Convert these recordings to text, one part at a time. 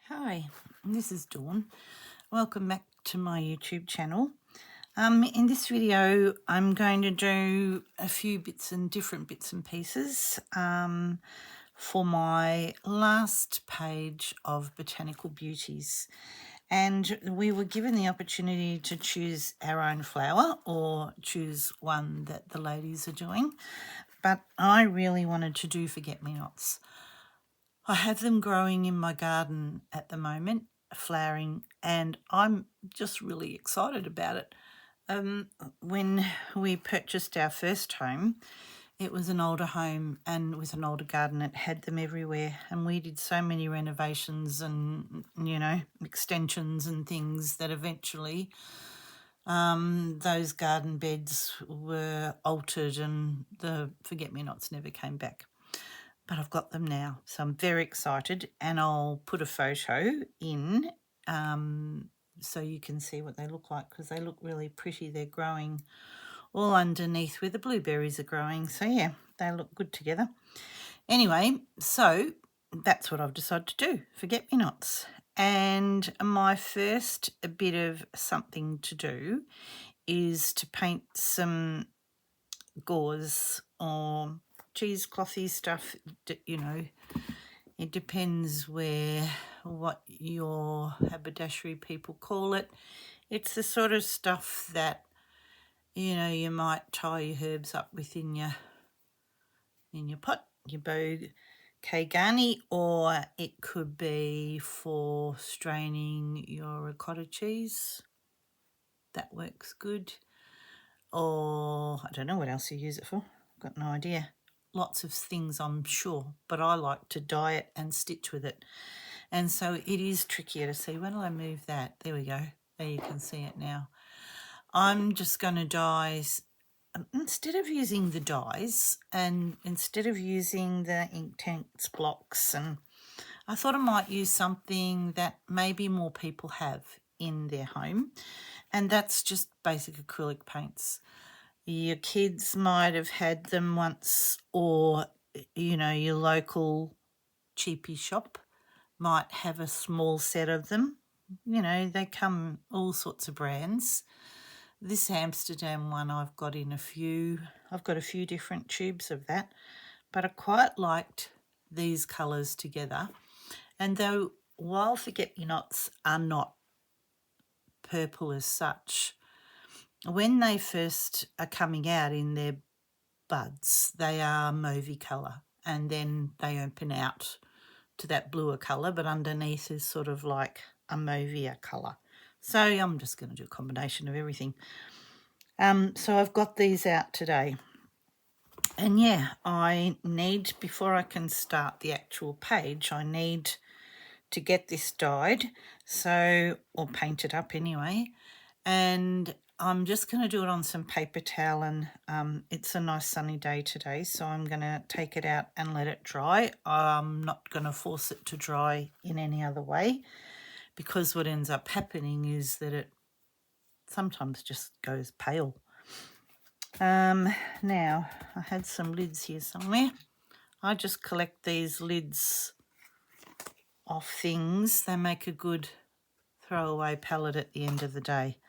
Hi, this is Dawn. Welcome back to my YouTube channel. In this video, I'm going to do a few different bits and pieces for my last page of Botanical Beauties. And we were given the opportunity to choose our own flower or choose one that the ladies are doing. But I really wanted to do forget-me-nots. I have them growing in my garden at the moment, flowering, and I'm just really excited about it. When we purchased our first home, it was an older home and with an older garden. It had them everywhere, and we did so many renovations and, extensions and things that eventually those garden beds were altered and the forget-me-nots never came back. But I've got them now, so I'm very excited, and I'll put a photo in so you can see what they look like, because they look really pretty. They're growing all underneath where the blueberries are growing, so yeah, they look good together. Anyway, so that's what I've decided to do, forget-me-nots. And my first bit of something to do is to paint some gauze or cheeseclothy stuff. It depends what your haberdashery people call it. It's the sort of stuff that you might tie your herbs up with in your pot, your bouquet, or it could be for straining your ricotta cheese. That works good. Or I don't know what else you use it for. I've got no idea. Lots of things, I'm sure, but I like to dye it and stitch with it. And so it is trickier to see. When will I move that? There we go. There you can see it now. I'm just going to dye, instead of using the dyes and instead of using the Inktense blocks, and I thought I might use something that maybe more people have in their home, and that's just basic acrylic paints. Your kids might have had them once, or your local cheapy shop might have a small set of them. They come all sorts of brands. This Amsterdam one I've got a few different tubes of that, but I quite liked these colours together. And though while forget-me-nots are not purple as such, when they first are coming out in their buds, they are mauvey colour, and then they open out to that bluer colour, but underneath is sort of like a mauvier colour. So I'm just going to do a combination of everything. So I've got these out today. And yeah, I need, before I can start the actual page, I need to get this dyed, or painted up anyway. And I'm just going to do it on some paper towel, and it's a nice sunny day today, so I'm going to take it out and let it dry. I'm not going to force it to dry in any other way, because what ends up happening is that it sometimes just goes pale. Now, I had some lids here somewhere. I just collect these lids off things. They make a good throwaway palette at the end of the day.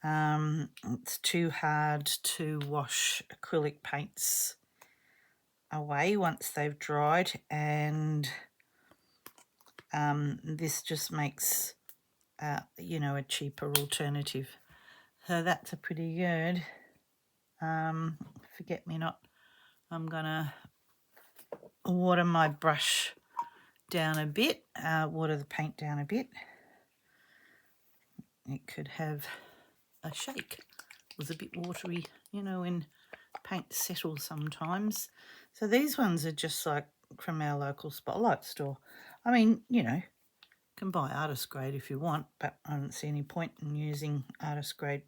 It's too hard to wash acrylic paints away once they've dried, and this just makes a cheaper alternative. So that's a pretty good forget-me-not. I'm gonna water my brush down a bit, water the paint down a bit. It could have a shake. It was a bit watery, when paint settles sometimes. So these ones are just like from our local Spotlight store. I mean, can buy artist grade if you want, but I don't see any point in using artist grade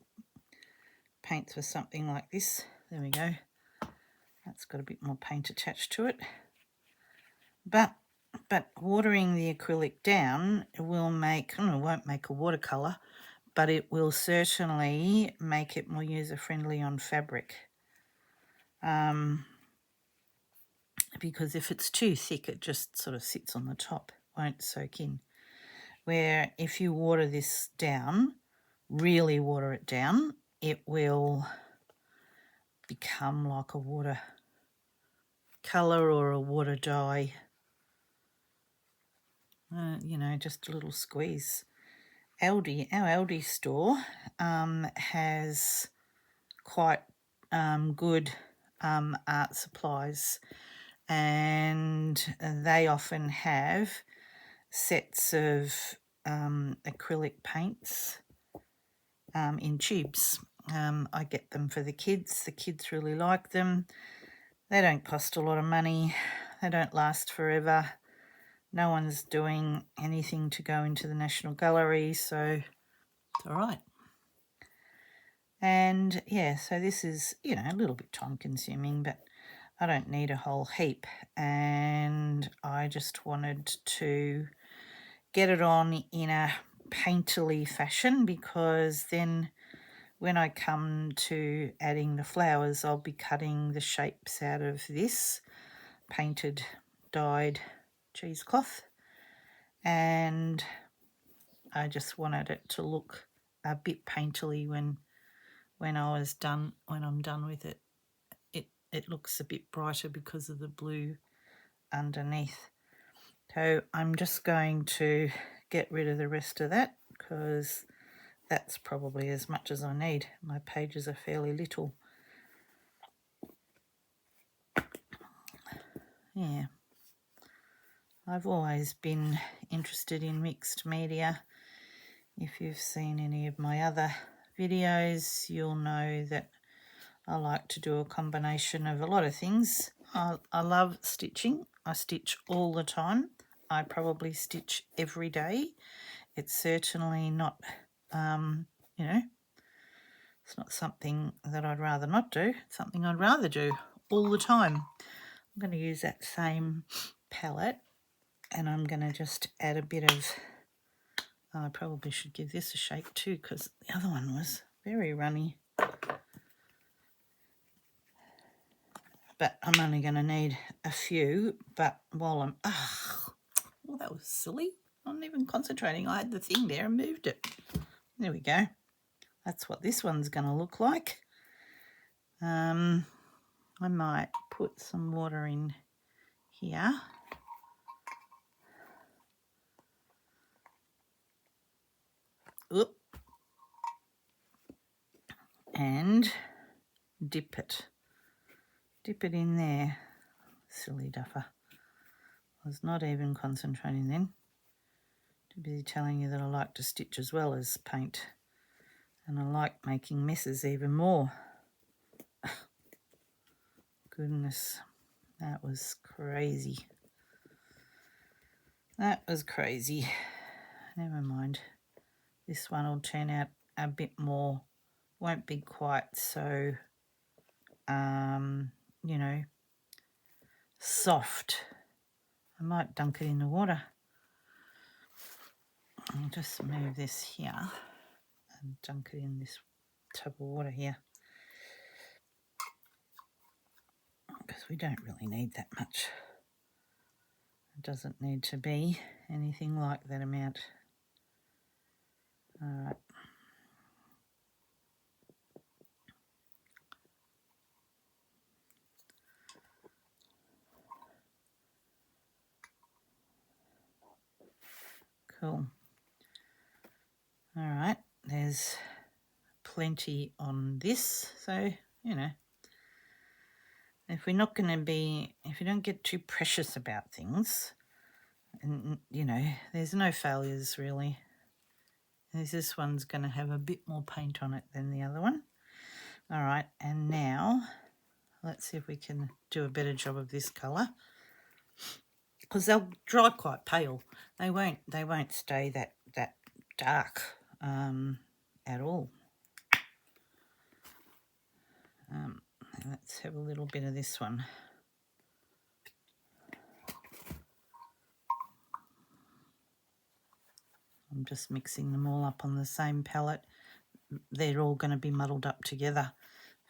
paints for something like this. There we go. That's got a bit more paint attached to it. But watering the acrylic down will make, it won't make a watercolour, but it will certainly make it more user-friendly on fabric. Because if it's too thick, it just sort of sits on the top, won't soak in. where if you water this down, really water it down, it will become like a water colour or a water dye. You know, just a little squeeze. Our Aldi store has quite good art supplies, and they often have sets of acrylic paints in tubes. I get them for the kids. The kids really like them. They don't cost a lot of money. They don't last forever. No one's doing anything to go into the National Gallery, so it's all right. And yeah, so this is, you know, a little bit time consuming, but I don't need a whole heap. And I just wanted to get it on in a painterly fashion, because then when I come to adding the flowers, I'll be cutting the shapes out of this painted, dyed cheesecloth, and I just wanted it to look a bit painterly when I'm done with it. It looks a bit brighter because of the blue underneath. So I'm just going to get rid of the rest of that, because that's probably as much as I need. My pages are fairly little. Yeah. I've always been interested in mixed media. If you've seen any of my other videos, you'll know that I like to do a combination of a lot of things. I love stitching. I stitch all the time. I probably stitch every day. It's certainly not, you know, it's not something that I'd rather not do. It's something I'd rather do all the time. I'm going to use that same palette, and I'm going to just add a bit of, I probably should give this a shake too, because the other one was very runny. But I'm only going to need a few. But while I'm, well, that was silly. I'm not even concentrating. I had the thing there and moved it. There we go. That's what this one's going to look like. I might put some water in here. Oop. And dip it. Dip it in there. Silly duffer. I was not even concentrating then. Too busy telling you that I like to stitch as well as paint. And I like making messes even more. Goodness, that was crazy. That was crazy. Never mind. This one will turn out a bit more, won't be quite so, you know, soft. I might dunk it in the water. I'll just move this here and dunk it in this tub of water here, because we don't really need that much. It doesn't need to be anything like that amount. All right. Cool. All right, there's plenty on this, so, you know, if we're not going to be, if you don't get too precious about things, and, you know, there's no failures really. This one's going to have a bit more paint on it than the other one. All right, and now let's see if we can do a better job of this colour, because they'll dry quite pale. They won't stay that dark at all. Let's have a little bit of this one. I'm just mixing them all up on the same palette. They're all going to be muddled up together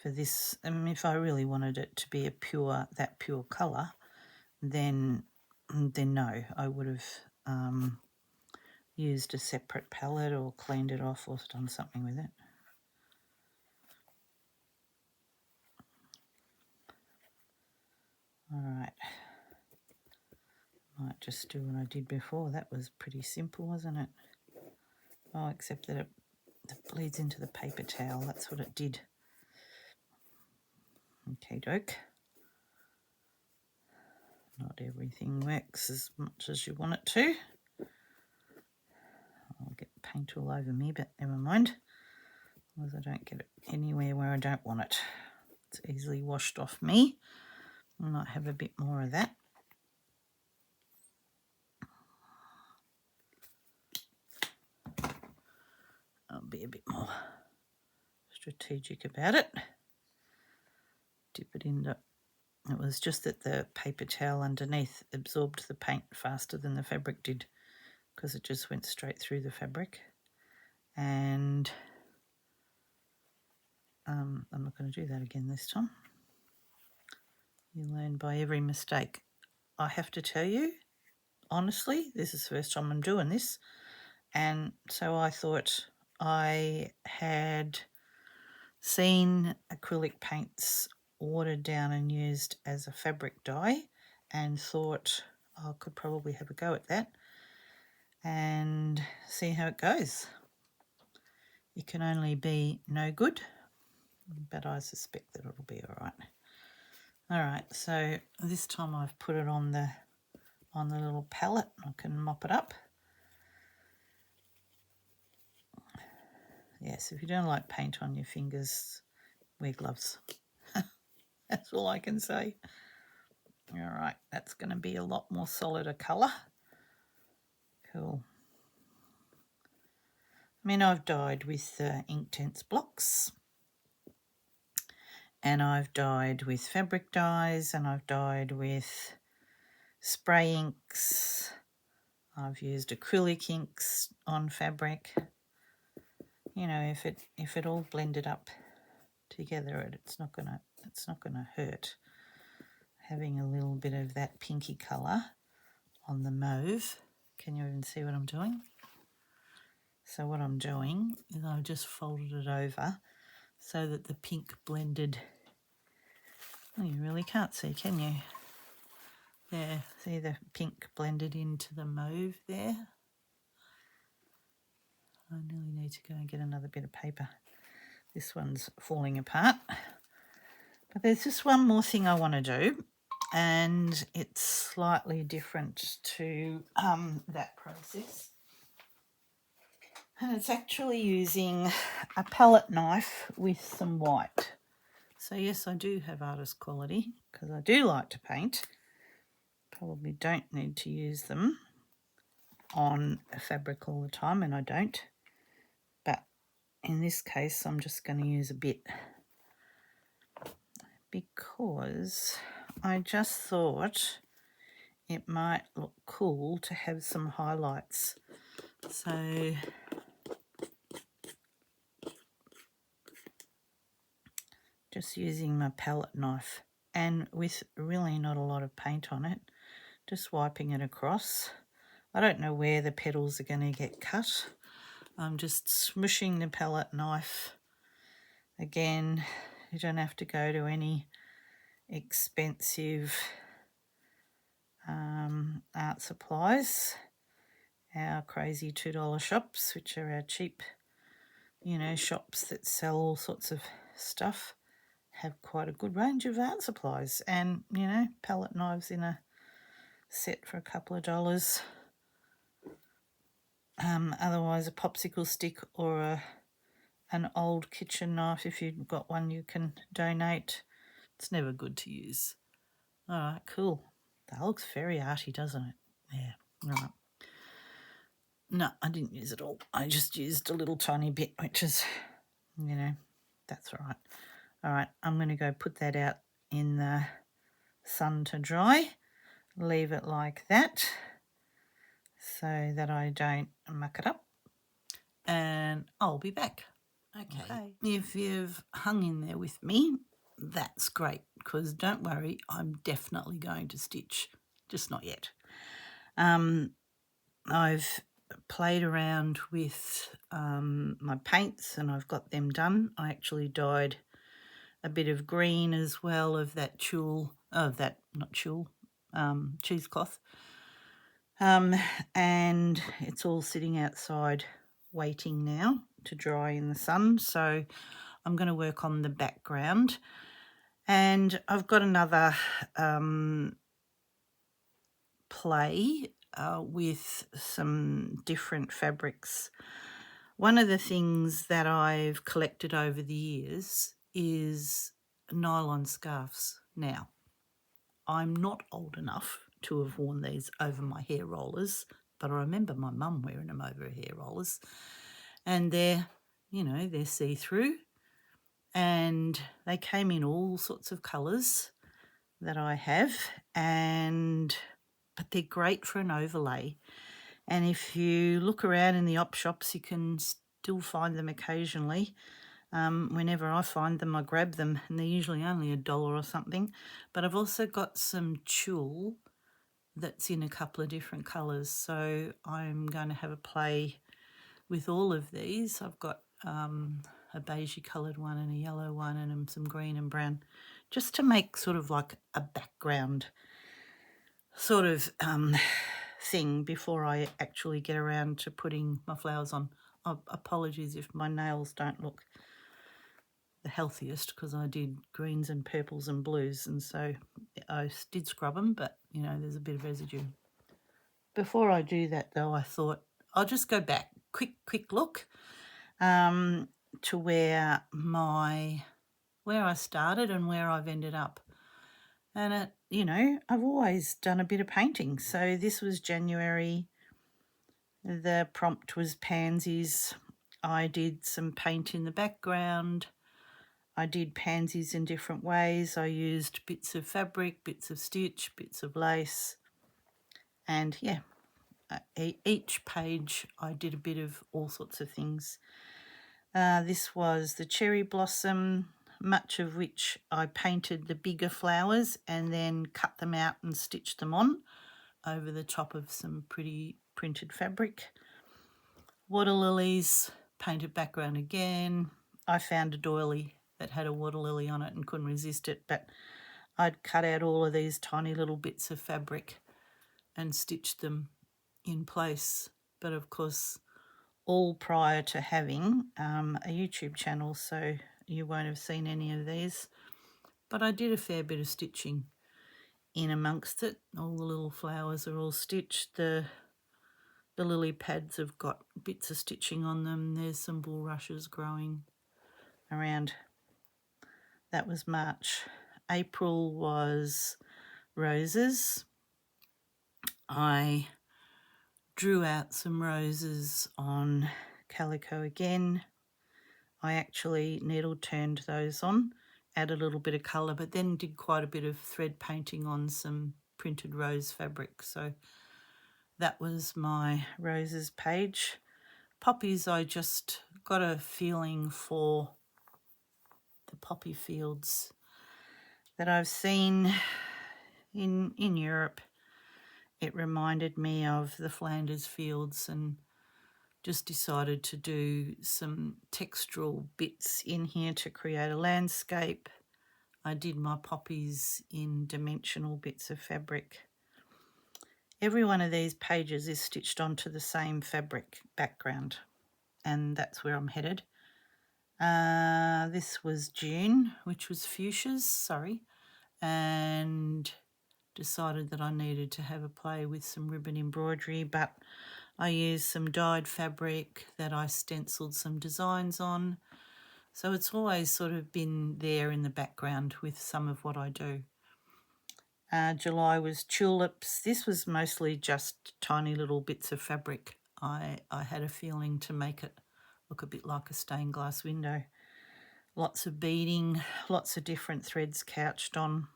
for this. If I really wanted it to be a pure colour, then no, I would have used a separate palette or cleaned it off or done something with it. All right. Might just do what I did before. That was pretty simple, wasn't it? Oh, except that it bleeds into the paper towel. That's what it did. Okay, doke. Not everything works as much as you want it to. I'll get paint all over me, but never mind. As I don't get it anywhere where I don't want it. It's easily washed off me. I might have a bit more of that. I'll be a bit more strategic about it. Dip it into. It was just that the paper towel underneath absorbed the paint faster than the fabric did, because it just went straight through the fabric. And I'm not going to do that again this time. You learn by every mistake. I have to tell you, honestly, this is the first time I'm doing this. And so I thought I had seen acrylic paints watered down and used as a fabric dye and thought I could probably have a go at that and see how it goes. It can only be no good, but I suspect that it'll be all right. All right, so this time I've put it on the little palette. I can mop it up. Yes, if you don't like paint on your fingers, wear gloves. That's all I can say. All right, that's going to be a lot more solid a colour. Cool. I mean, I've dyed with Inktense blocks, and I've dyed with fabric dyes, and I've dyed with spray inks. I've used acrylic inks on fabric. You know, if it all blended up together, it's not gonna hurt. Having a little bit of that pinky colour on the mauve. Can you even see what I'm doing? So what I'm doing is I've just folded it over so that the pink blended. Oh, you really can't see, can you? There, see the pink blended into the mauve there? I nearly need to go and get another bit of paper. This one's falling apart. But there's just one more thing I want to do, and it's slightly different to that process. And it's actually using a palette knife with some white. So yes, I do have artist quality because I do like to paint. Probably don't need to use them on a fabric all the time, and I don't. But in this case, I'm just going to use a bit because I just thought it might look cool to have some highlights. So just using my palette knife and with really not a lot of paint on it, just wiping it across. I don't know where the petals are going to get cut. I'm just smushing the palette knife. Again, you don't have to go to any expensive art supplies. Our crazy $2 shops, which are our cheap, shops that sell all sorts of stuff, have quite a good range of art supplies. And, palette knives in a set for a couple of dollars. Otherwise, a popsicle stick or an old kitchen knife, if you've got one you can donate. It's never good to use. All right, cool. That looks very arty, doesn't it? Yeah, all right. No, I didn't use it all. I just used a little tiny bit, which is, that's all right. All right, I'm going to go put that out in the sun to dry. Leave it like that so that I don't muck it up. And I'll be back. Okay. If you've hung in there with me, that's great, because don't worry, I'm definitely going to stitch, just not yet. I've played around with my paints, and I've got them done. I actually dyed a bit of green as well of that cheesecloth. And it's all sitting outside waiting now to dry in the sun. So I'm going to work on the background. And I've got another play with some different fabrics. One of the things that I've collected over the years is nylon scarves. Now, I'm not old enough to have worn these over my hair rollers, but I remember my mum wearing them over her hair rollers. And they're see-through, and they came in all sorts of colours that I have, but they're great for an overlay. And if you look around in the op shops, you can still find them occasionally. Whenever I find them, I grab them, and they're usually only $1 or something. But I've also got some tulle that's in a couple of different colours, so I'm going to have a play with all of these. I've got a beigey coloured one and a yellow one and some green and brown, just to make sort of like a background sort of thing before I actually get around to putting my flowers on. Apologies if my nails don't look the healthiest, because I did greens and purples and blues, and so I did scrub them, but there's a bit of residue. Before I do that though, I thought I'll just go back, quick look to where I started and where I've ended up. And I've always done a bit of painting. So this was January. The prompt was pansies. I did some paint in the background. I did pansies in different ways. I used bits of fabric, bits of stitch, bits of lace. And yeah, each page I did a bit of all sorts of things. This was the cherry blossom, much of which I painted the bigger flowers and then cut them out and stitched them on over the top of some pretty printed fabric. Water lilies, painted background again. I found a doily that had a water lily on it and couldn't resist it, but I'd cut out all of these tiny little bits of fabric and stitched them in place. But of course, all prior to having a YouTube channel, so you won't have seen any of these. But I did a fair bit of stitching in amongst it. All the little flowers are all stitched. The lily pads have got bits of stitching on them. There's some bulrushes growing around. That was March. April was roses. I drew out some roses on calico again. I actually needle turned those on, added a little bit of colour, but then did quite a bit of thread painting on some printed rose fabric. So that was my roses page. Poppies, I just got a feeling for the poppy fields that I've seen in Europe. It reminded me of the Flanders fields, and just decided to do some textural bits in here to create a landscape. I did my poppies in dimensional bits of fabric. Every one of these pages is stitched onto the same fabric background, and that's where I'm headed. This was June, which was fuchsias, and decided that I needed to have a play with some ribbon embroidery, but I used some dyed fabric that I stenciled some designs on. So it's always sort of been there in the background with some of what I do. July was tulips. This was mostly just tiny little bits of fabric. I had a feeling to make it look a bit like a stained glass window. Lots of beading, lots of different threads couched on.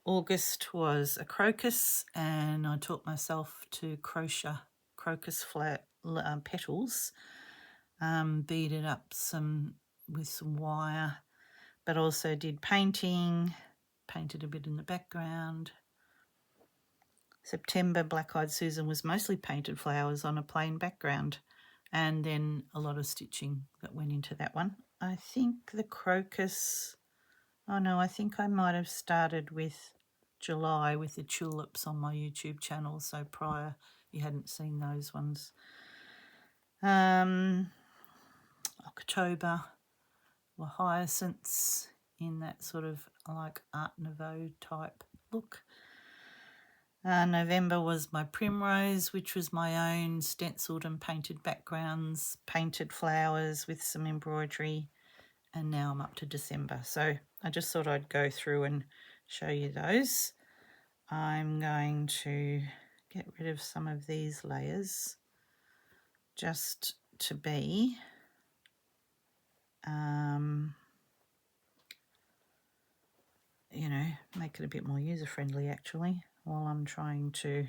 August was a crocus, and I taught myself to crochet crocus petals, beaded up with some wire, but also did painted a bit in the background. September, Black Eyed Susan was mostly painted flowers on a plain background, and then a lot of stitching that went into that one. I think the crocus, oh no, I think I might have started with July with the tulips on my YouTube channel, so prior you hadn't seen those ones. October were hyacinths in that sort of like Art Nouveau type look. November was my primrose, which was my own stenciled and painted backgrounds, painted flowers with some embroidery, and now I'm up to December. So I just thought I'd go through and show you those. I'm going to get rid of some of these layers just to be you know, make it a bit more user-friendly actually, while I'm trying to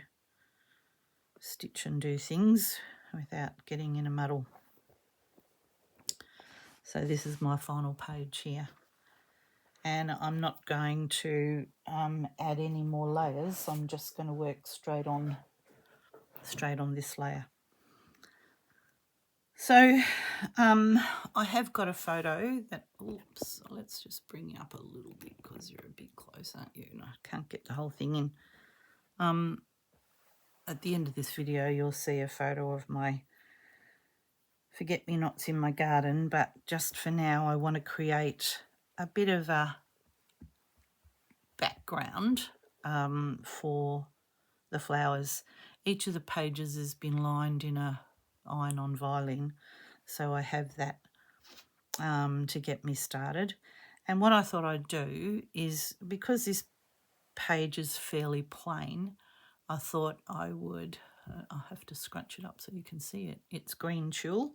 stitch and do things without getting in a muddle. So this is my final page here, and I'm not going to add any more layers. I'm just going to work straight on this layer. So I have got a photo that, oops, let's just bring you up a little bit because you're a bit close, aren't you? And I can't get the whole thing in. At the end of this video, you'll see a photo of my forget-me-nots in my garden, but just for now, I want to create a bit of a background for the flowers. Each of the pages has been lined in a iron-on violin, so I have that to get me started. And what I thought I'd do is, because this page is fairly plain, I thought I would, I'll have to scrunch it up so you can see it. It's green tulle.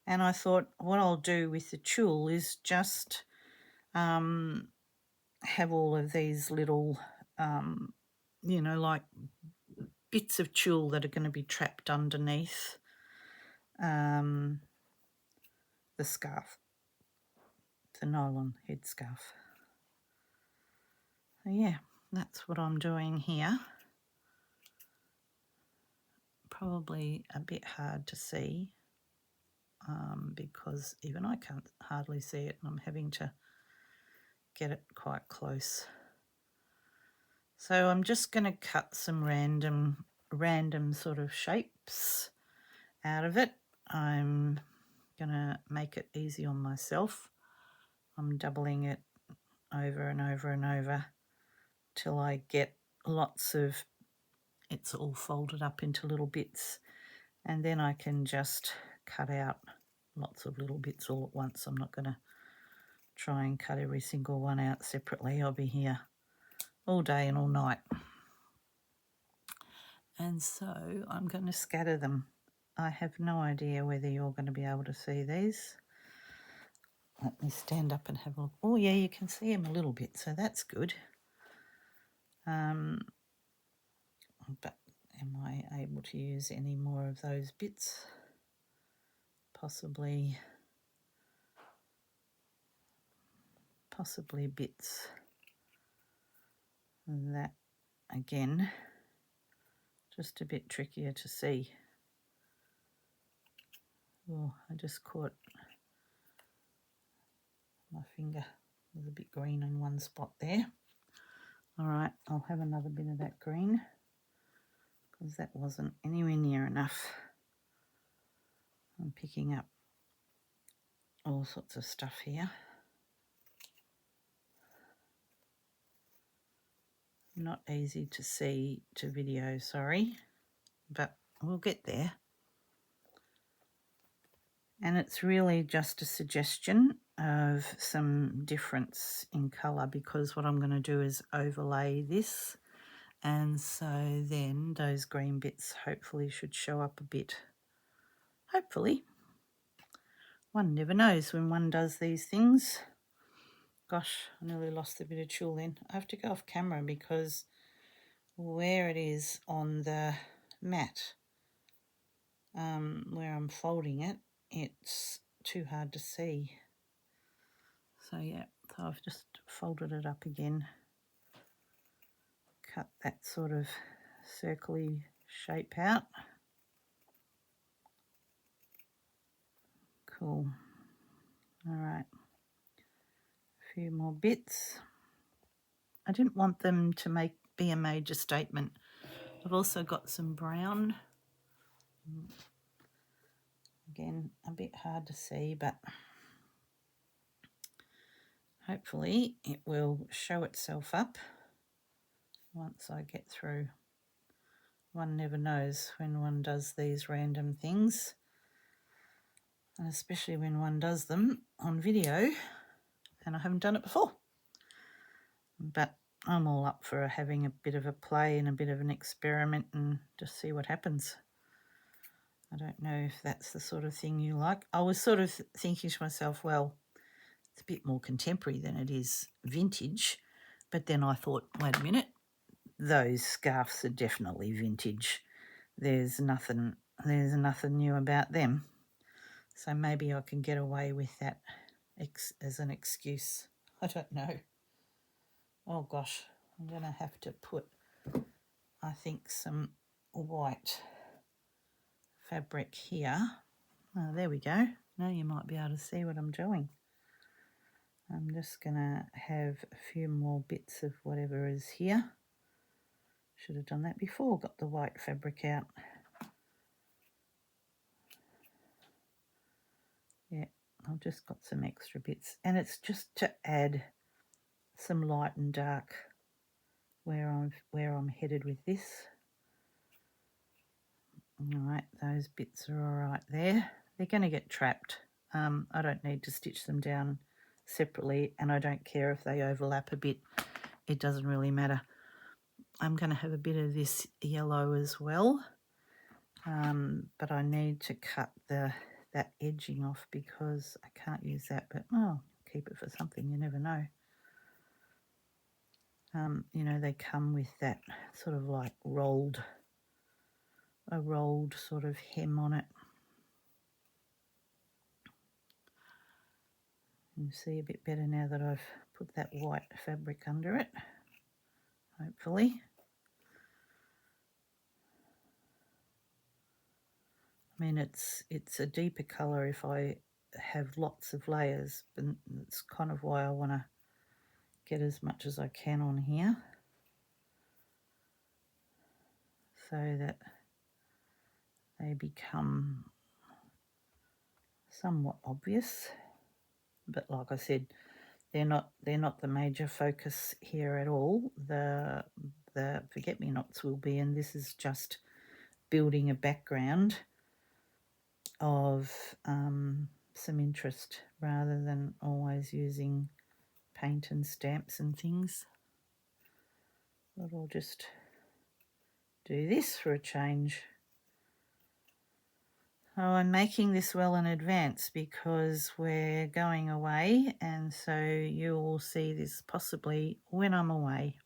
And I thought what I'll do with the tulle is just have all of these little, you know, like bits of tulle that are going to be trapped underneath the scarf, the nylon headscarf. So yeah, that's what I'm doing here. Probably a bit hard to see because even I can't hardly see it, and I'm having to get it quite close. So I'm just going to cut some random sort of shapes out of it. I'm going to make it easy on myself. I'm doubling it over and over and over till I get lots of, it's all folded up into little bits, and then I can just cut out lots of little bits all at once. I'm not going to try and cut every single one out separately. I'll be here all day and all night. And so I'm going to scatter them. I have no idea whether you're going to be able to see these. Let me stand up and have a look. Oh yeah, you can see them a little bit, so that's good. But am I able to use any more of those bits? Possibly bits. That again, just a bit trickier to see. Oh, I just caught my finger. There's a bit green in one spot there. All right, I'll have another bit of that green because that wasn't anywhere near enough. I'm picking up all sorts of stuff here. Not easy to see to video, sorry, but we'll get there. And it's really just a suggestion of some difference in colour, because what I'm going to do is overlay this, and so then those green bits hopefully should show up a bit. Hopefully. One never knows when one does these things. Gosh, I nearly lost a bit of tulle then. I have to go off camera because where it is on the mat, where I'm folding it, it's too hard to see. So yeah, so I've just folded it up again, cut that sort of circly shape out. Cool. All right, a few more bits. I didn't want them to be a major statement. I've also got some brown. Again, a bit hard to see, but hopefully it will show itself up once I get through. One never knows when one does these random things, and especially when one does them on video, and I haven't done it before. But I'm all up for having a bit of a play and a bit of an experiment and just see what happens. I don't know if that's the sort of thing you like. I was sort of thinking to myself, well, it's a bit more contemporary than it is vintage. But then I thought, wait a minute, those scarves are definitely vintage. There's nothing new about them. So maybe I can get away with that as an excuse. I don't know. Oh gosh, I'm going to have to put, I think, some white fabric here. Oh, there we go. Now you might be able to see what I'm doing. I'm just going to have a few more bits of whatever is here. Should have done that before, got the white fabric out. Yeah, I've just got some extra bits. And it's just to add some light and dark where I'm headed with this. All right, those bits are all right there. They're going to get trapped. I don't need to stitch them down separately, and I don't care if they overlap a bit. It doesn't really matter. I'm going to have a bit of this yellow as well, but I need to cut that edging off because I can't use that, but keep it for something, you never know. You know, they come with that sort of like a rolled sort of hem on it. You see a bit better now that I've put that white fabric under it, hopefully. I mean, it's a deeper colour if I have lots of layers, but it's kind of why I want to get as much as I can on here so that they become somewhat obvious. But like I said, they're not the major focus here at all. The forget-me-nots will be, and this is just building a background of some interest rather than always using paint and stamps and things. But I'll just do this for a change. Oh, I'm making this well in advance because we're going away, and so you will see this possibly when I'm away.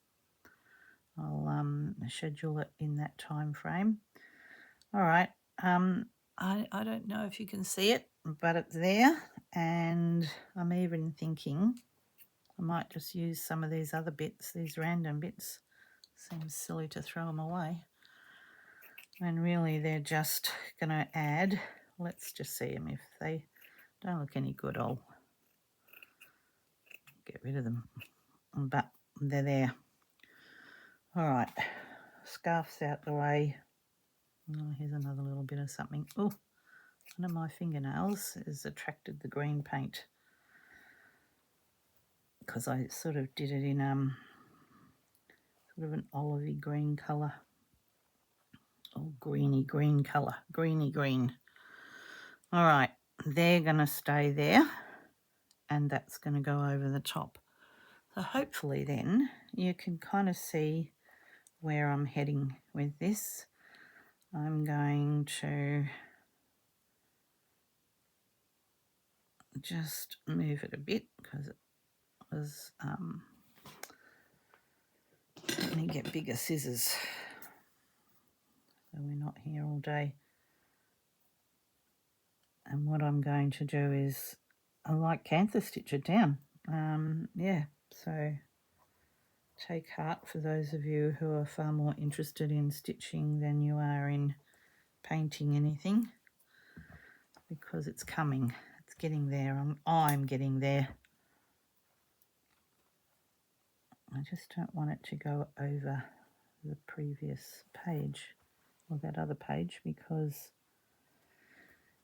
I'll schedule it in that time frame. All right. I don't know if you can see it, but it's there, and I'm even thinking I might just use some of these other bits, these random bits. Seems silly to throw them away. And really they're just going to add, let's just see them. If they don't look any good, I'll get rid of them. But they're there. All right, scarf's out the way. Oh, here's another little bit of something. Oh, one of my fingernails has attracted the green paint because I sort of did it in sort of an olivey green colour. Oh, greeny green colour, greeny green. All right, they're going to stay there, and that's going to go over the top. So hopefully then you can kind of see where I'm heading with this. I'm going to just move it a bit because it was, let me get bigger scissors so we're not here all day. And what I'm going to do is, I like canthus stitch it down. Yeah, so take heart for those of you who are far more interested in stitching than you are in painting anything, because it's coming. It's getting there. I'm getting there. I just don't want it to go over the previous page or that other page, because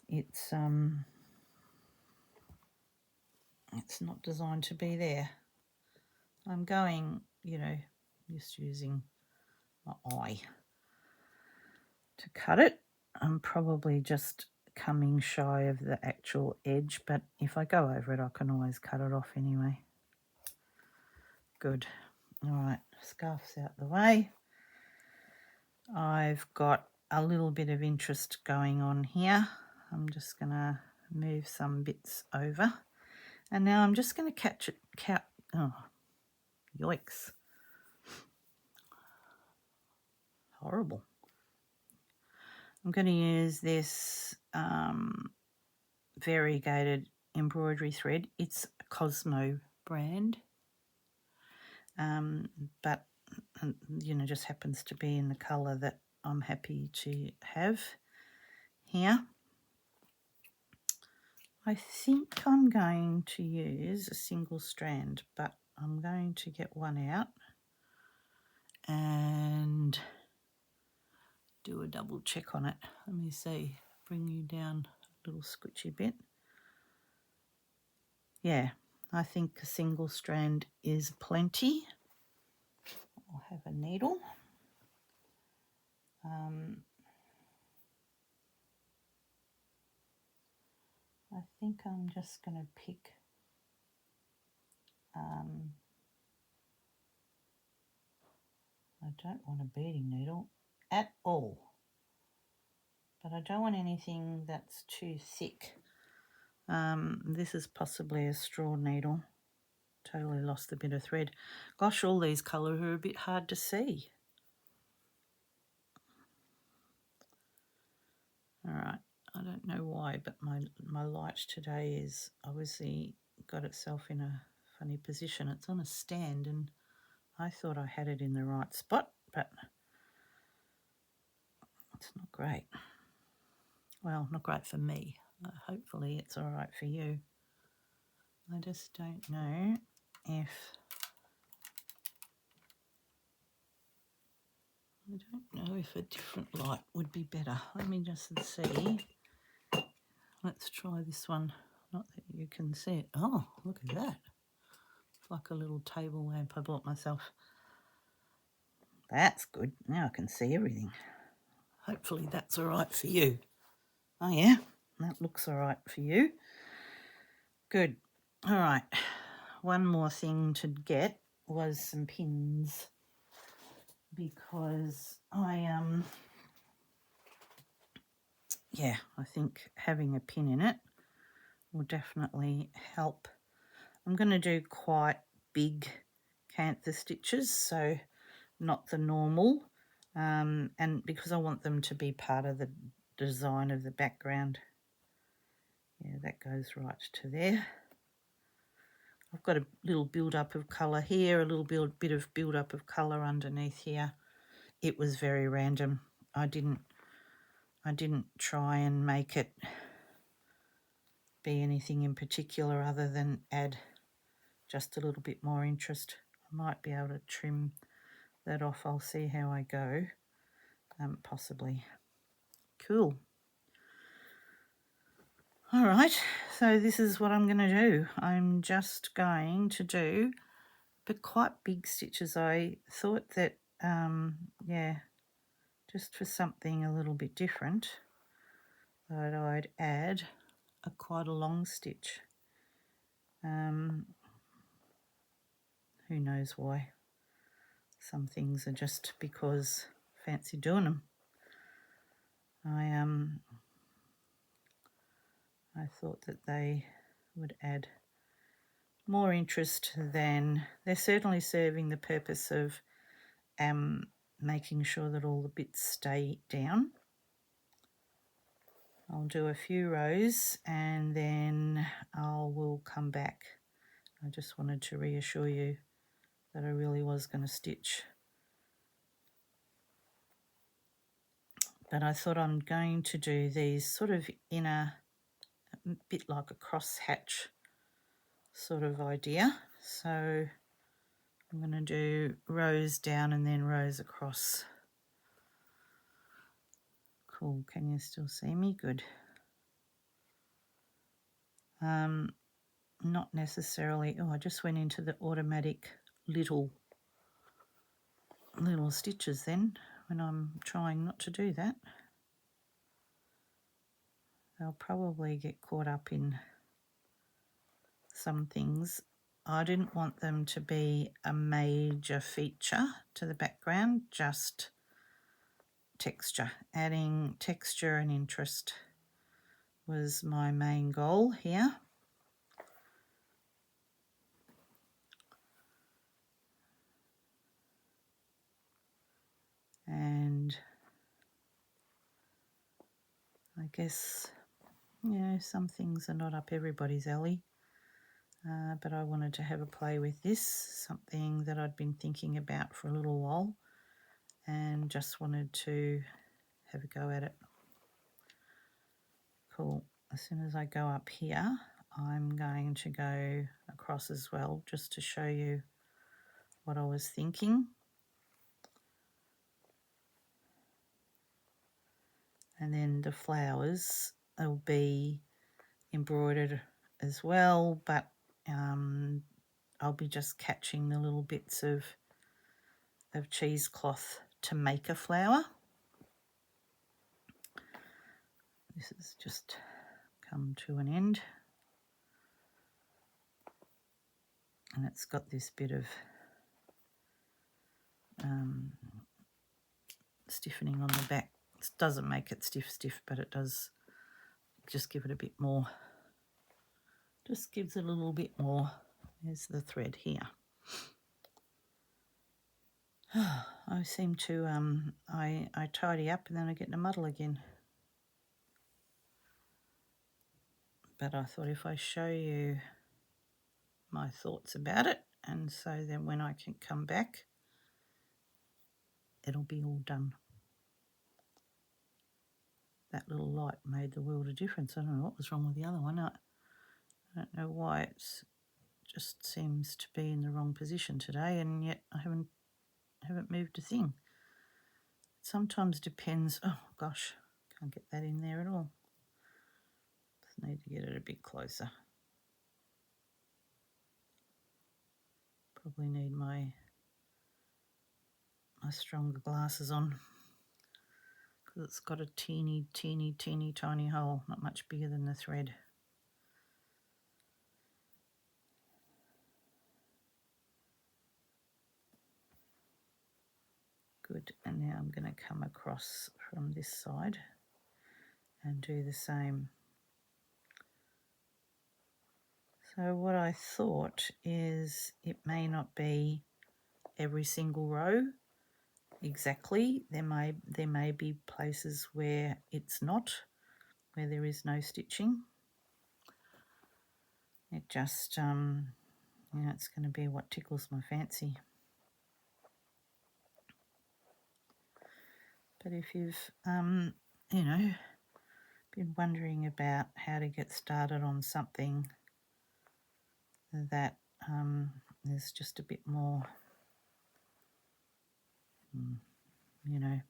it's not designed to be there. I'm going, just using my eye to cut it. I'm probably just coming shy of the actual edge, but if I go over it, I can always cut it off anyway. Good. All right, scarf's out the way. I've got a little bit of interest going on here. I'm just going to move some bits over. And now I'm just going to oh, yikes. Horrible. I'm going to use this variegated embroidery thread. It's a Cosmo brand, but just happens to be in the colour that I'm happy to have here. I think I'm going to use a single strand, but I'm going to get one out and do a double check on it. Let me see, bring you down a little squishy bit. Yeah, I think a single strand is plenty. I'll have a needle. I think I'm just going to pick I don't want a beading needle at all, but I don't want anything that's too thick. This is possibly a straw needle. Totally lost a bit of thread. Gosh, all these colours are a bit hard to see. All right, I don't know why, but my light today is obviously got itself in a funny position. It's on a stand and I thought I had it in the right spot, but it's not great. Well, not great for me. Hopefully it's all right for you. I just don't know if a different light would be better. Let me just see. Let's try this one. Not that you can see it. Oh, look at that. It's like a little table lamp I bought myself. That's good. Now I can see everything. Hopefully that's all right for you. Oh yeah, that looks all right for you. Good. All right. One more thing to get was some pins, because I think having a pin in it will definitely help. I'm going to do quite big cantha stitches, so not the normal, and because I want them to be part of the design of the background. Yeah, that goes right to there. I've got a little build-up of colour here, a little bit of build-up of colour underneath here. It was very random. I didn't try and make it be anything in particular other than add just a little bit more interest. I might be able to trim that off. I'll see how I go, possibly. Cool. All right, so this is what I'm going to do. I'm just going to do but quite big stitches. I thought that, just for something a little bit different, that I'd add quite a long stitch. Who knows why? Some things are just because I fancy doing them. I thought that they would add more interest than they're certainly serving the purpose of making sure that all the bits stay down. I'll do a few rows and then will come back. I just wanted to reassure you that I really was going to stitch. But I thought I'm going to do these sort of in a bit like a cross hatch sort of idea. So I'm going to do rows down and then rows across. Cool, can you still see me? Good. Not necessarily, I just went into the automatic little stitches then when I'm trying not to do that. They'll probably get caught up in some things. I didn't want them to be a major feature to the background, just texture. Adding texture and interest was my main goal here. And I guess, some things are not up everybody's alley. But I wanted to have a play with this, something that I'd been thinking about for a little while and just wanted to have a go at it. Cool. As soon as I go up here, I'm going to go across as well, just to show you what I was thinking. And then the flowers will be embroidered as well, but I'll be just catching the little bits of cheesecloth to make a flower. This has just come to an end. And it's got this bit of stiffening on the back. It doesn't make it stiff, but it does just give it a bit more. Just gives it a little bit more. There's the thread here. I seem to, I tidy up and then I get in a muddle again. But I thought if I show you my thoughts about it, and so then when I can come back, it'll be all done. That little light made the world of difference. I don't know what was wrong with the other one. I don't know why it's just seems to be in the wrong position today, and yet I haven't moved a thing. It sometimes depends. Oh gosh, can't get that in there at all. Just need to get it a bit closer. Probably need my stronger glasses on because it's got a teeny tiny hole, not much bigger than the thread. Good, and now I'm going to come across from this side and do the same. So what I thought is it may not be every single row exactly. There may be places where it's not, where there is no stitching. It just, it's going to be what tickles my fancy. But if you've, been wondering about how to get started on something that is just a bit more,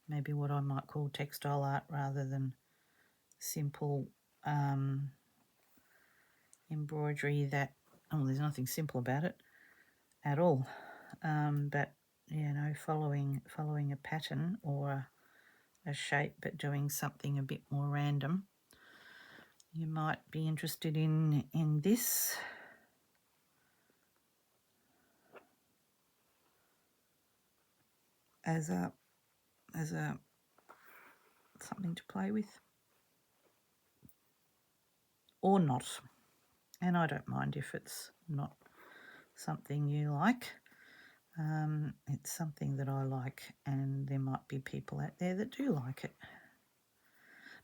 maybe what I might call textile art rather than simple embroidery that, there's nothing simple about it at all. But, following a pattern or a shape, but doing something a bit more random. You might be interested in this. As a something to play with, or not. And I don't mind if it's not something you like. It's something that I like, and there might be people out there that do like it.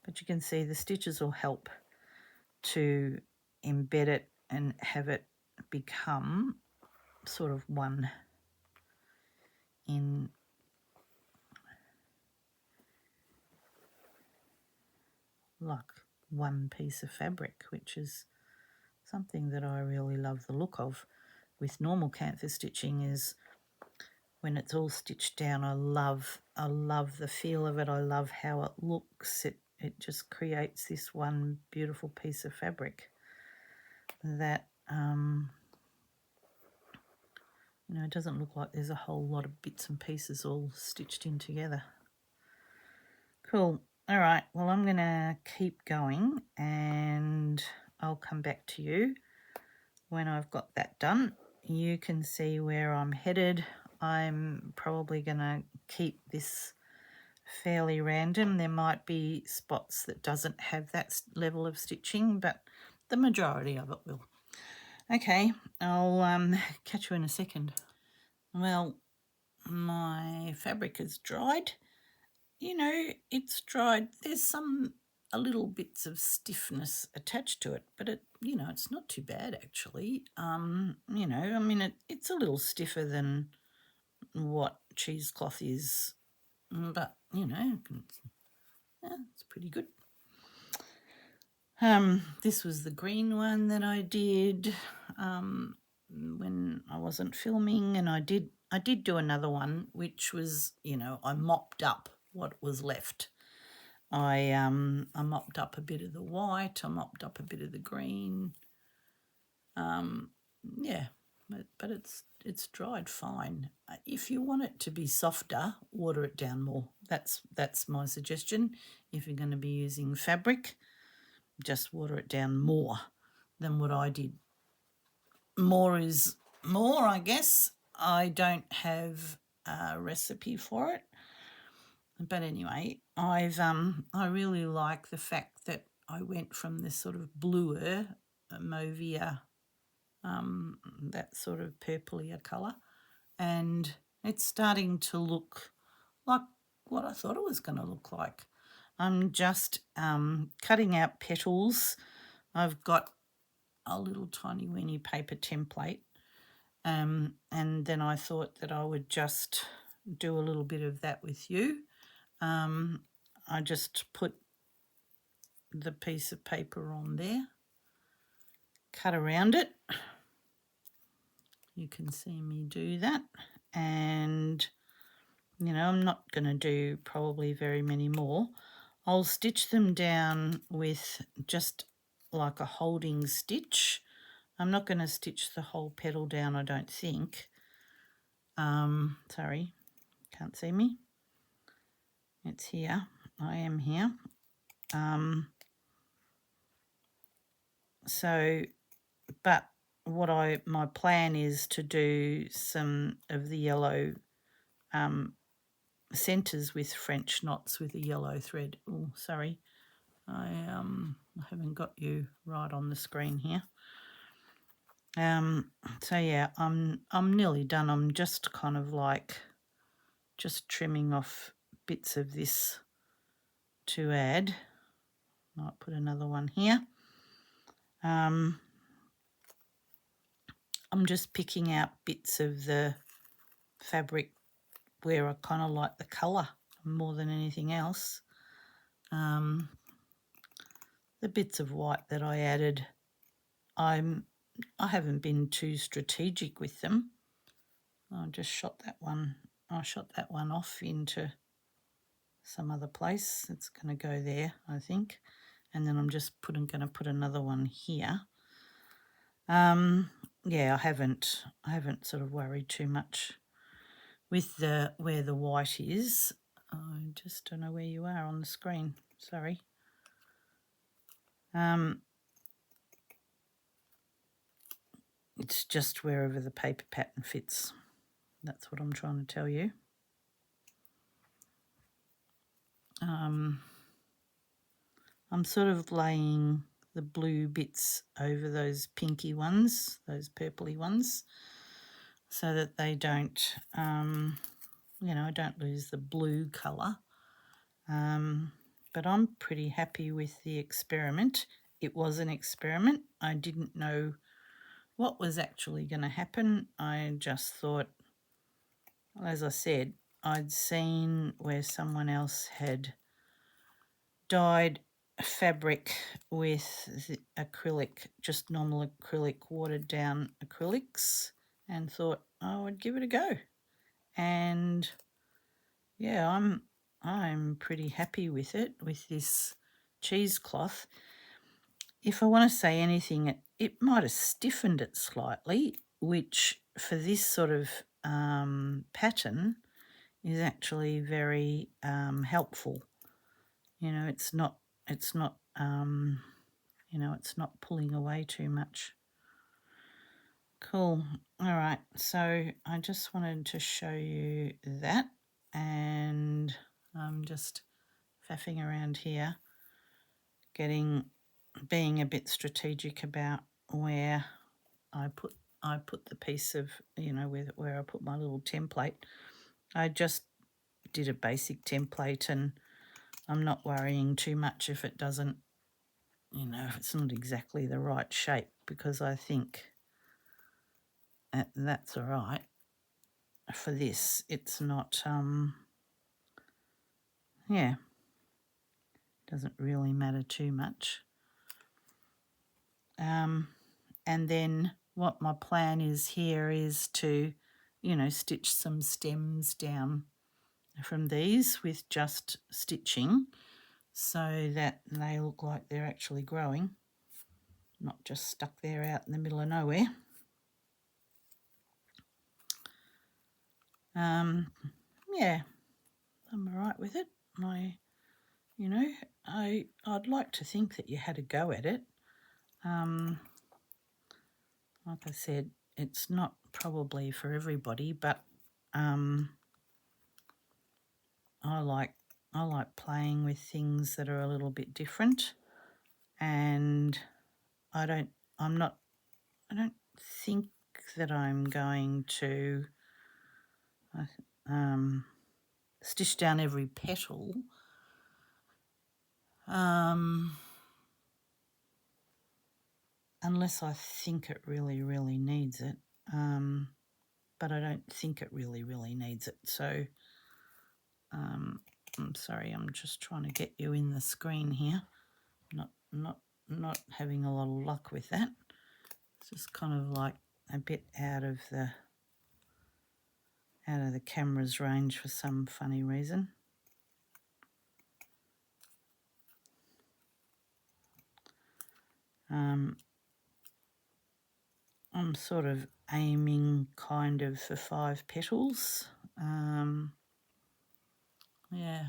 But you can see the stitches will help to embed it and have it become sort of one in like one piece of fabric, which is something that I really love the look of. With normal canvas stitching is when it's all stitched down, I love the feel of it. I love how it looks. It just creates this one beautiful piece of fabric that it doesn't look like there's a whole lot of bits and pieces all stitched in together. Cool. All right, well, I'm gonna keep going and I'll come back to you when I've got that done. You can see where I'm headed. I'm probably gonna keep this fairly random. There might be spots that doesn't have that level of stitching, but the majority of it will. Okay, I'll catch you in a second. Well, my fabric is dried. It's dried. There's a little bits of stiffness attached to it, but it's not too bad actually. It's a little stiffer than what cheesecloth is, but it's pretty good. This was the green one that I did when I wasn't filming, and I did do another one, which was, I mopped up what was left. I mopped up a bit of the white, I mopped up a bit of the green. Yeah, but it's dried fine. If you want it to be softer, water it down more. That's my suggestion. If you're going to be using fabric, just water it down more than what I did. More is more, I guess. I don't have a recipe for it. But anyway, I really like the fact that I went from this sort of bluer, mauvier, that sort of purplier colour, and it's starting to look like what I thought it was going to look like. I'm just cutting out petals. I've got a little tiny weeny paper template, and then I thought that I would just do a little bit of that with you. I just put the piece of paper on there, cut around it. You can see me do that, and I'm not going to do probably very many more. I'll stitch them down with just like a holding stitch. I'm not going to stitch the whole petal down, I don't think. Sorry, can't see me. It's here. I am here. But my plan is to do some of the yellow centres with French knots with a yellow thread. Oh, sorry, I haven't got you right on the screen here. So yeah, I'm nearly done. I'm just kind of like just trimming off bits of this to add. Might put another one here. I'm just picking out bits of the fabric where I kind of like the colour more than anything else. The bits of white that I added, I haven't been too strategic with them. I just shot that one. I shot that one off into some other place. It's going to go there, I think. And then I'm just going to put another one here. Yeah, I haven't sort of worried too much with where the white is. I just don't know where you are on the screen. Sorry. It's just wherever the paper pattern fits. That's what I'm trying to tell you. I'm sort of laying the blue bits over those pinky ones, those purpley ones, so that they don't, I don't lose the blue colour. But I'm pretty happy with the experiment. It was an experiment. I didn't know what was actually going to happen. I just thought as I said, I'd seen where someone else had dyed fabric with acrylic, just normal acrylic, watered down acrylics, and thought I would give it a go. And yeah, I'm pretty happy with it, with this cheesecloth. If I want to say anything, it might have stiffened it slightly, which for this sort of pattern is actually very helpful. You know, it's not it's not pulling away too much. Cool. All right. So I just wanted to show you that, and I'm just faffing around here, being a bit strategic about where I put the piece of, where I put my little template. I just did a basic template, and I'm not worrying too much if it doesn't, if it's not exactly the right shape, because I think that's all right. For this, it's not, doesn't really matter too much. And then what my plan is here is to, stitch some stems down from these with just stitching, so that they look like they're actually growing, not just stuck there out in the middle of nowhere. Yeah, I'm all right with it. I'd like to think that you had a go at it. Like I said, it's not probably for everybody, but I like playing with things that are a little bit different, and I don't think that I'm going to stitch down every petal. Unless I think it really, really needs it. But I don't think it really, really needs it. So I'm sorry, I'm just trying to get you in the screen here. Not having a lot of luck with that. It's just kind of like a bit out of the camera's range for some funny reason. I'm sort of aiming kind of for 5 petals. Yeah,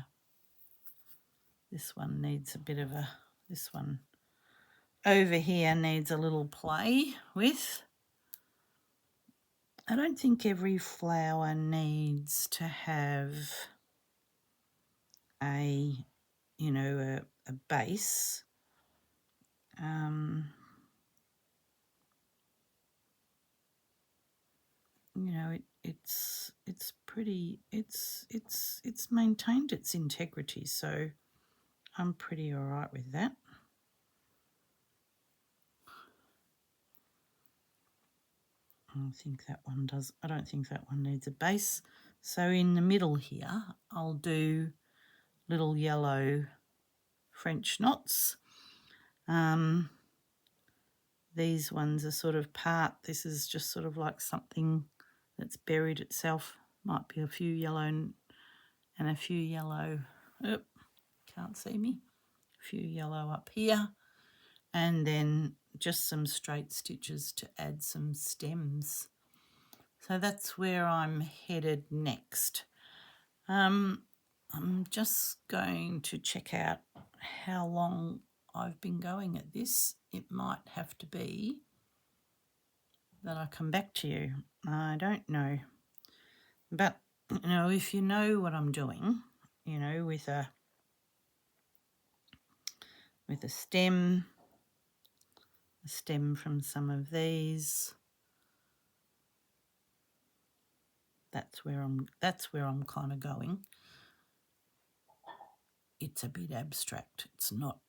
this one needs a bit of this one over here needs a little play with. I don't think every flower needs to have a base. It's pretty, it's maintained its integrity, so I'm pretty all right with that. I don't think that one needs a base. So in the middle here, I'll do little yellow French knots. These ones are sort of this is just sort of like something that's buried itself. Might be a few yellow and a few yellow, can't see me, a few yellow up here, and then just some straight stitches to add some stems. So that's where I'm headed next. I'm just going to check out how long I've been going at this. It might have to be that I come back to you. I don't know. But, if you know what I'm doing, with a stem from some of these, that's where I'm kind of going. It's a bit abstract. It's not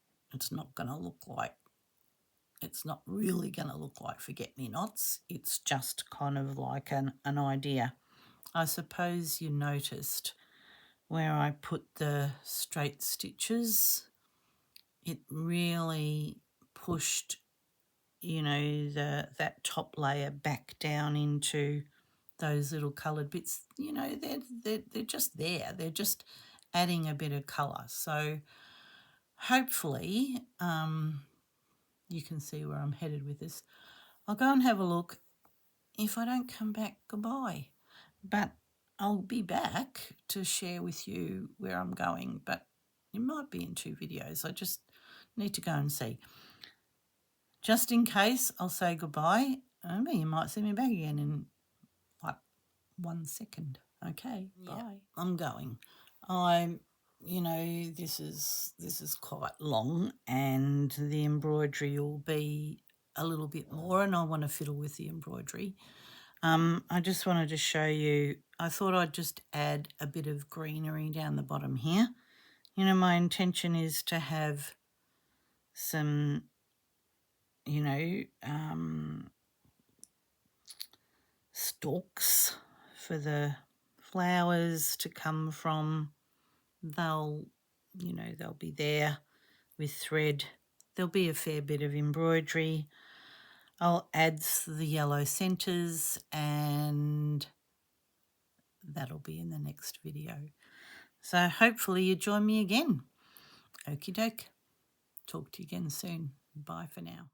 really going to look like forget-me-nots. It's just kind of like an idea. I suppose you noticed where I put the straight stitches, it really pushed, you know, that top layer back down into those little coloured bits. You know, they're just there. They're just adding a bit of colour. So hopefully you can see where I'm headed with this. I'll go and have a look. If I don't come back, goodbye. But I'll be back to share with you where I'm going, but it might be in 2 videos. I just need to go and see. Just in case, I'll say goodbye. You might see me back again in like 1 second. Okay, bye. I'm going. This is quite long, and the embroidery will be a little bit more, and I want to fiddle with the embroidery. I just wanted to show you, I thought I'd just add a bit of greenery down the bottom here. You know, my intention is to have some, stalks for the flowers to come from. They'll be there with thread. There'll be a fair bit of embroidery. I'll add the yellow centres, and that'll be in the next video. So hopefully you join me again. Okie doke. Talk to you again soon. Bye for now.